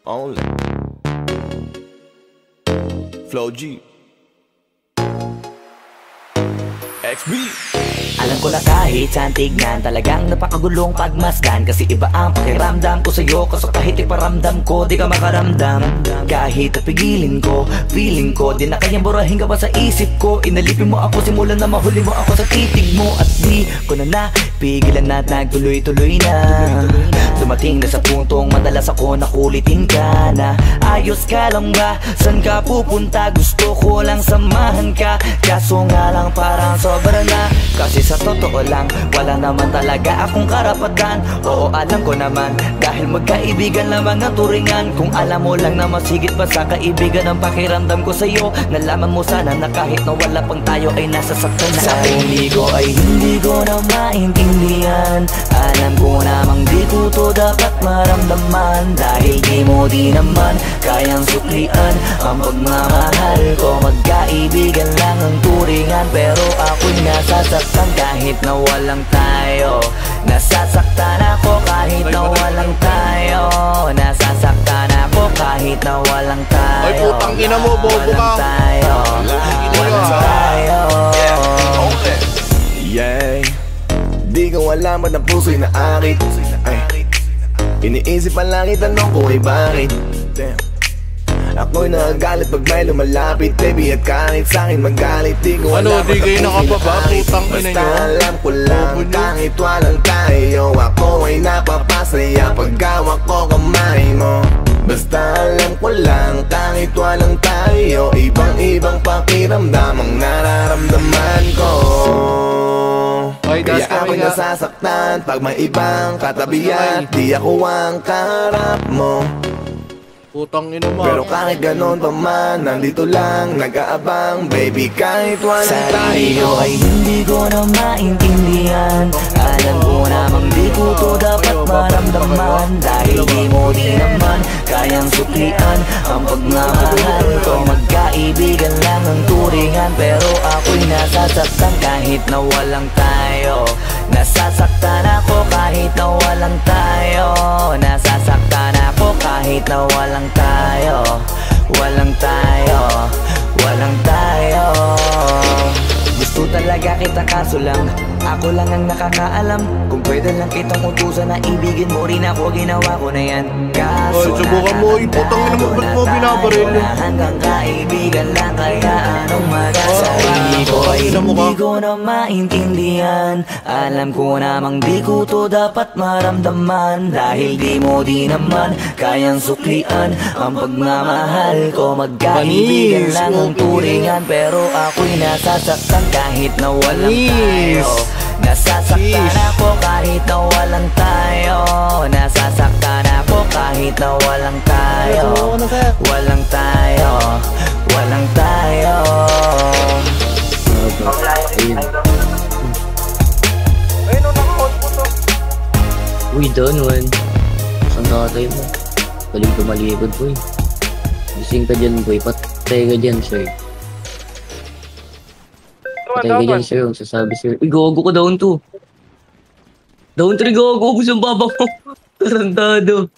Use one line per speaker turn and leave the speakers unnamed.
Only Flow G XB.
Alam ko na kahit saan tignan, talagang napakagulong pagmasdan. Kasi iba ang pakiramdam ko sa'yo, kaso kahit iparamdam ko, di ka makaramdam. Kahit napigilin ko, feeling ko, di na kayang burahin ka pa sa isip ko. Inalipin mo ako, simulan na mahuli mo ako sa titig mo. At di ko na napigilan na nagtuloy-tuloy na. Dumating na sa puntong madalas ako nakulitin ka na. Ayos ka lang ba? San ka pupunta? Gusto ko lang samahan ka, kaso nga lang parang sobra na. Kasi sa totoo lang, wala naman talaga akong karapatan. Oo, alam ko naman, dahil magkaibigan lamang ang turingan. Kung alam mo lang na masigit pa sa kaibigan ang pakiramdam ko sa'yo, nalaman mo sana na kahit na wala pang tayo ay nasasaktan na. Sa hindi ko ay hindi ko na maintindihan. Alam ko namang di ko to dapat maramdaman. Dahil di mo di naman kayang suklian ang pagmamahal ko. Magkaibigan lang ang turingan, pero ako'y nasasaktan kahit na walang tayo. Nasasaktan ako kahit na walang tayo. Nasasaktan ako kahit na walang tayo.
Ay putang ina mo, bobo ka.
Walang tayo.
Yeah, di ko alam ba't ang puso'y naakit. Iniisip ang langit, tanong ko ay bakit. Damn. Ako'y nagagalit pag may lumalapit, baby, at kahit sa'kin magalit. Di ko alam
di kayo nakababa, putang ina nyo.
Basta alam ko lang, kahit walang tayo, ako ay napapasaya pag hawak ko kamay mo. Basta alam ko lang, kahit walang tayo, ibang-ibang pakiramdam ang nararamdaman ko. Kaya ako'y nasasaktan pag may ibang katabihan. Di ako ang kaharap mo,
putang ina mo.
pero kahit ganon pa man, nandito lang, nag-aabang, baby, kahit walang
sarili
tayo.
ko ay hindi ko na maintindihan. Alam ko namang di ko to dapat maramdaman. Dahil di mo di naman kayang suklian ang pagmamahal ko. Magkaibigan lang ang turingan, pero ako'y nasasaktan kahit na walang tayo. Nasasaktan ako kahit na walang tayo. Nasasaktan ako kahit na walang tayo. Walang tayo, walang tayo. Gusto talaga kita kaso lang ako lang ang nakakaalam. Kung pwede lang kitang utusan na ibigin mo rin ako, ginawa ko na yan. Kaso
subukan mo, putang ina mo, ba't mo binabaril?
hanggang kaibigan lang, kaya anong magsasabi ko ay hindi ko na maintindihan. Alam ko namang di ko to dapat maramdaman. Dahil di mo di naman kayang suklian ang pagmamahal ko. Magkaibigan lang ang turingan, pero ako'y nasasaktan kahit na walang tayo. Nasasaktan ako kahit na walang tayo. Nasasaktan ako kahit na walang tayo. Walang tayo, walang tayo.
Uy, doon, man. Saan tatay mo? Galing tumalikod, boy. Gising ka dyan, boy. Patay ka dyan, sir. Patay ka dyan, sir. Ang sasabi, sir. Uy, gago ka down 2. Down 3, gago. Gusto ang baba ko. Tarantado.